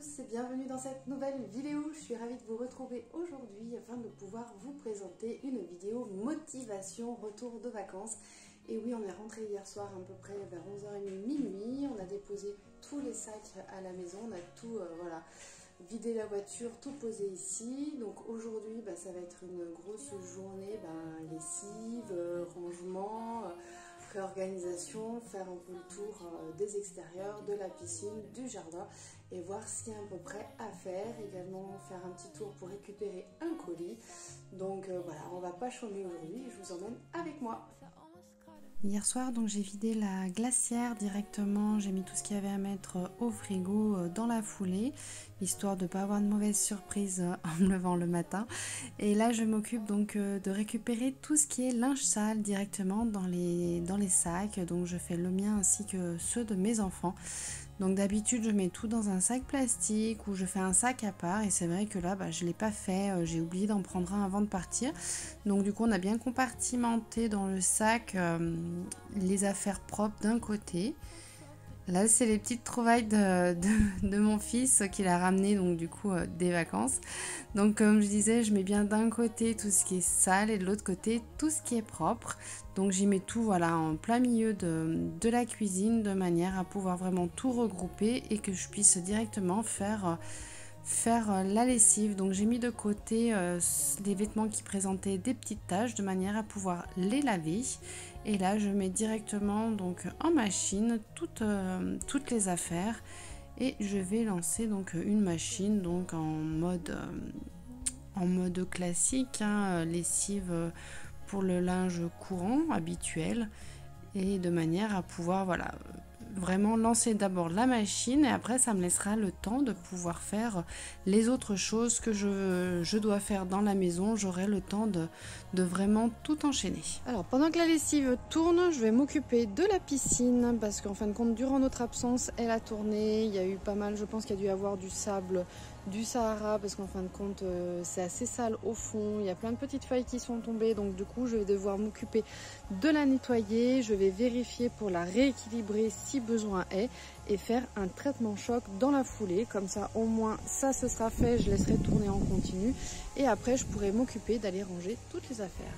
tous et bienvenue dans cette nouvelle vidéo. Je suis ravie de vous retrouver aujourd'hui afin de pouvoir vous présenter une vidéo motivation retour de vacances. Et oui, on est rentré hier soir à peu près vers 11h30 minuit. On a déposé tous les sacs à la maison, on a tout vidé la voiture, tout posé ici. Donc aujourd'hui, ça va être une grosse journée, lessive, rangement, réorganisation, faire un peu le tour des extérieurs, de la piscine, du jardin et voir ce qu'il y a à peu près à faire. Également faire un petit tour pour récupérer un colis. Donc voilà, on va pas chômer aujourd'hui, je vous emmène avec moi. Hier soir, donc j'ai vidé la glacière directement, j'ai mis tout ce qu'il y avait à mettre au frigo dans la foulée, histoire de ne pas avoir de mauvaise surprise en me levant le matin. Et là, je m'occupe donc de récupérer tout ce qui est linge sale directement dans les sacs. Donc je fais le mien ainsi que ceux de mes enfants. Donc d'habitude, je mets tout dans un sac plastique ou je fais un sac à part. Et c'est vrai que là, je ne l'ai pas fait. J'ai oublié d'en prendre un avant de partir. Donc du coup, on a bien compartimenté dans le sac les affaires propres d'un côté. Là, c'est les petites trouvailles de mon fils qu'il a ramené donc du coup des vacances. Donc comme je disais, je mets bien d'un côté tout ce qui est sale et de l'autre côté tout ce qui est propre. Donc j'y mets tout voilà en plein milieu de la cuisine de manière à pouvoir vraiment tout regrouper et que je puisse directement faire la lessive. Donc j'ai mis de côté les vêtements qui présentaient des petites taches de manière à pouvoir les laver. Et là je mets directement donc en machine toutes les affaires et je vais lancer donc une machine donc en mode classique, lessive pour le linge courant habituel et de manière à pouvoir vraiment lancer d'abord la machine et après ça me laissera le temps de pouvoir faire les autres choses que je dois faire dans la maison. J'aurai le temps de vraiment tout enchaîner. Alors pendant que la lessive tourne, je vais m'occuper de la piscine parce qu'en fin de compte durant notre absence elle a tourné, il y a eu pas mal, je pense qu'il y a dû y avoir du sable du Sahara parce qu'en fin de compte c'est assez sale au fond, il y a plein de petites feuilles qui sont tombées, donc du coup je vais devoir m'occuper de la nettoyer, je vais vérifier pour la rééquilibrer si besoin est et faire un traitement choc dans la foulée, comme ça au moins ça ce sera fait, je laisserai tourner en continu et après je pourrai m'occuper d'aller ranger toutes les affaires.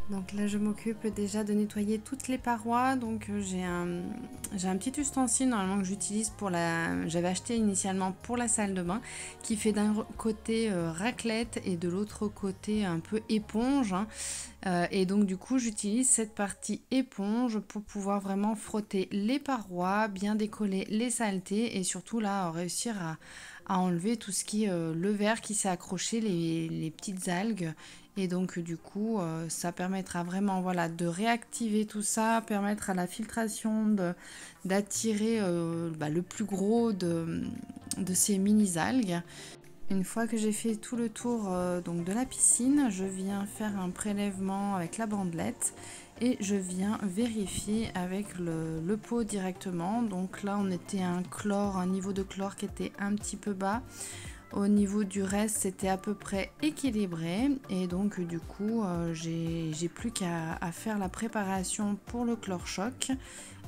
Donc là je m'occupe déjà de nettoyer toutes les parois. Donc j'ai un petit ustensile normalement que j'utilise pour j'avais acheté initialement pour la salle de bain, qui fait d'un côté raclette et de l'autre côté un peu éponge. Et donc du coup j'utilise cette partie éponge pour pouvoir vraiment frotter les parois, bien décoller les saletés et surtout là réussir à enlever tout ce qui est le verre qui s'est accroché, les petites algues. Et donc du coup ça permettra vraiment de réactiver tout ça, permettre à la filtration d'attirer le plus gros de ces mini algues. Une fois que j'ai fait tout le tour donc de la piscine, je viens faire un prélèvement avec la bandelette et je viens vérifier avec le pot directement. Donc là on était à un niveau de chlore qui était un petit peu bas. Au niveau du reste, c'était à peu près équilibré et donc du coup, j'ai plus qu'à faire la préparation pour le chlore choc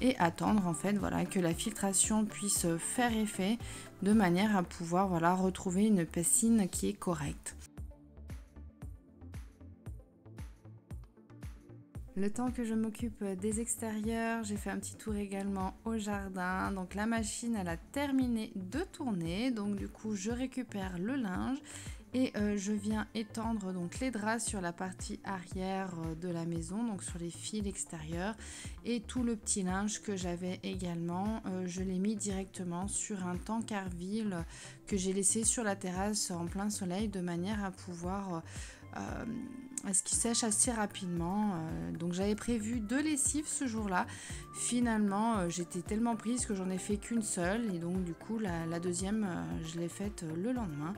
et attendre en fait que la filtration puisse faire effet de manière à pouvoir retrouver une piscine qui est correcte. Le temps que je m'occupe des extérieurs, j'ai fait un petit tour également au jardin. Donc la machine, elle a terminé de tourner. Donc du coup, je récupère le linge et je viens étendre donc les draps sur la partie arrière de la maison, donc sur les fils extérieurs. Et tout le petit linge que j'avais également, je l'ai mis directement sur un tank-à-huile que j'ai laissé sur la terrasse en plein soleil de manière à pouvoir à ce qui sèche assez rapidement. Donc j'avais prévu 2 lessives ce jour-là. Finalement, j'étais tellement prise que j'en ai fait qu'une seule et donc du coup la deuxième, je l'ai faite le lendemain.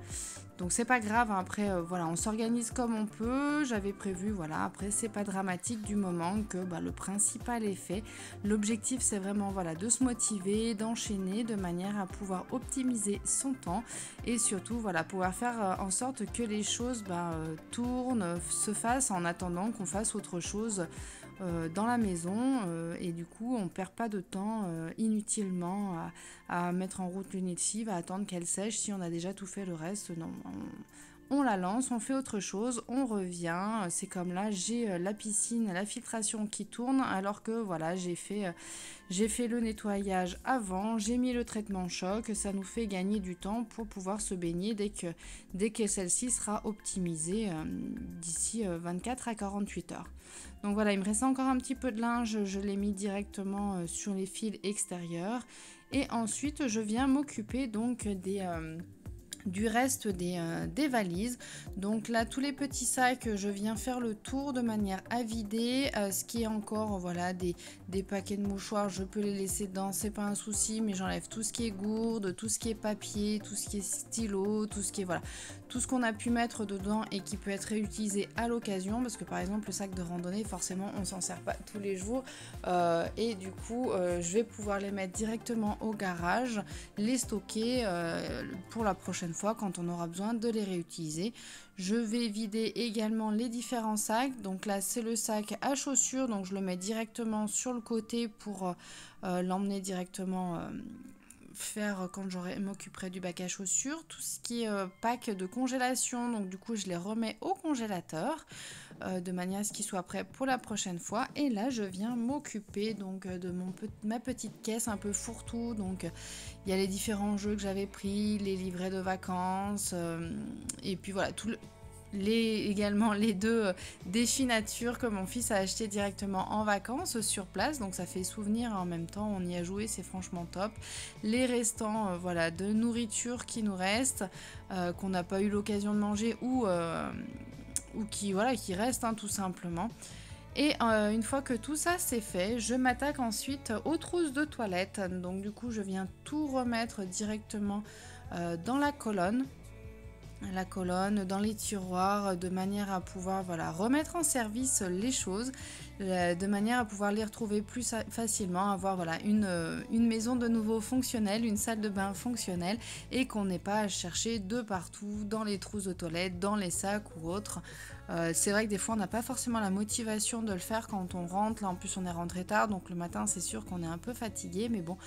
Donc c'est pas grave, après on s'organise comme on peut. J'avais prévu, après c'est pas dramatique du moment que le principal est fait. L'objectif c'est vraiment de se motiver, d'enchaîner de manière à pouvoir optimiser son temps et surtout pouvoir faire en sorte que les choses tournent, se fassent en attendant qu'on fasse autre chose dans la maison et du coup on perd pas de temps inutilement à mettre en route l'huile lessive, à attendre qu'elle sèche si on a déjà tout fait le reste. Non, on la lance, on fait autre chose, on revient. C'est comme là, j'ai la piscine, la filtration qui tourne, alors que voilà, j'ai fait le nettoyage avant, j'ai mis le traitement choc. Ça nous fait gagner du temps pour pouvoir se baigner dès que celle-ci sera optimisée d'ici 24 à 48 heures. Donc voilà, il me reste encore un petit peu de linge, je l'ai mis directement sur les fils extérieurs. Et ensuite, je viens m'occuper donc du reste des valises. Donc là, tous les petits sacs, je viens faire le tour de manière à vider. Ce qui est encore, voilà, des paquets de mouchoirs, je peux les laisser dedans, c'est pas un souci, mais j'enlève tout ce qui est gourde, tout ce qui est papier, tout ce qui est stylo, tout ce qui est, voilà, tout ce qu'on a pu mettre dedans et qui peut être réutilisé à l'occasion, parce que par exemple, le sac de randonnée, forcément, on s'en sert pas tous les jours, et du coup, je vais pouvoir les mettre directement au garage, les stocker pour la prochaine fois quand on aura besoin de les réutiliser. Je vais vider également les différents sacs. Donc là, c'est le sac à chaussures, donc je le mets directement sur le côté pour l'emmener directement faire quand m'occuperai du bac à chaussures. Tout ce qui est pack de congélation, donc du coup je les remets au congélateur de manière à ce qu'ils soient prêts pour la prochaine fois. Et là je viens m'occuper donc de ma petite caisse un peu fourre-tout. Donc il y a les différents jeux que j'avais pris, les livrets de vacances et puis voilà, également les deux défis nature que mon fils a acheté directement en vacances sur place, donc ça fait souvenir en même temps, on y a joué, c'est franchement top. Les restants voilà, de nourriture qui nous restent, qu'on n'a pas eu l'occasion de manger ou qui restent hein, tout simplement. Et une fois que tout ça c'est fait, je m'attaque ensuite aux trousses de toilette. Donc du coup je viens tout remettre directement dans la colonne, dans les tiroirs, de manière à pouvoir voilà, remettre en service les choses, de manière à pouvoir les retrouver plus facilement, avoir voilà, une maison de nouveau fonctionnelle, une salle de bain fonctionnelle, et qu'on n'ait pas à chercher de partout, dans les trousses de toilette, dans les sacs ou autres. C'est vrai que des fois on n'a pas forcément la motivation de le faire quand on rentre, là en plus on est rentré tard, donc le matin c'est sûr qu'on est un peu fatigué, mais bon,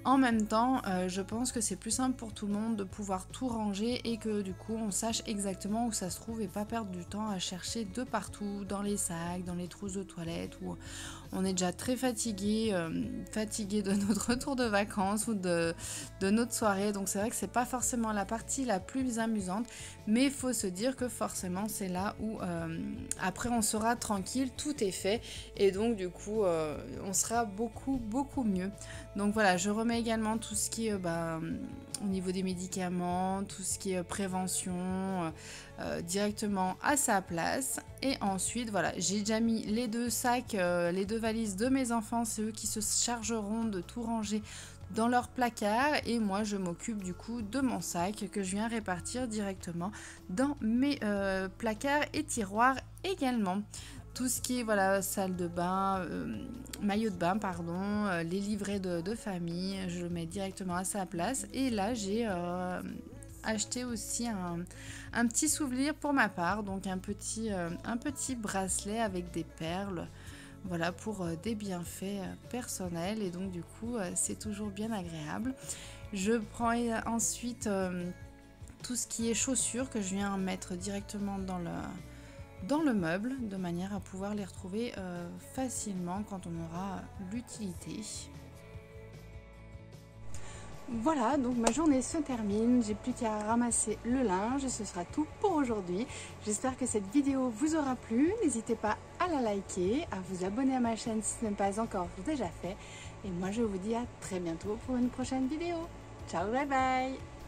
en même temps je pense que c'est plus simple pour tout le monde de pouvoir tout ranger et que du coup on sache exactement où ça se trouve et pas perdre du temps à chercher de partout, dans les sacs, dans les trousses de toilette, où on est déjà très fatigué de notre retour de vacances ou de notre soirée, donc c'est vrai que c'est pas forcément la partie la plus amusante, mais il faut se dire que forcément c'est là où après on sera tranquille, tout est fait et donc du coup on sera beaucoup mieux. Donc voilà, je remets également tout ce qui est au niveau des médicaments, tout ce qui est prévention directement à sa place. Et ensuite voilà, j'ai déjà mis les deux sacs, les deux valises de mes enfants, c'est eux qui se chargeront de tout ranger dans leur placard et moi je m'occupe du coup de mon sac que je viens répartir directement dans mes placards et tiroirs également. Tout ce qui est voilà, salle de bain, maillot de bain pardon, les livrets de famille, je le mets directement à sa place. Et là j'ai acheté aussi un petit souvenir pour ma part, donc un petit bracelet avec des perles. Voilà, pour des bienfaits personnels et donc du coup c'est toujours bien agréable. Je prends ensuite tout ce qui est chaussures que je viens mettre directement dans le meuble de manière à pouvoir les retrouver facilement quand on aura l'utilité. Voilà, donc ma journée se termine, j'ai plus qu'à ramasser le linge et ce sera tout pour aujourd'hui. J'espère que cette vidéo vous aura plu, n'hésitez pas à la liker, à vous abonner à ma chaîne si ce n'est pas encore déjà fait. Et moi je vous dis à très bientôt pour une prochaine vidéo. Ciao, bye bye!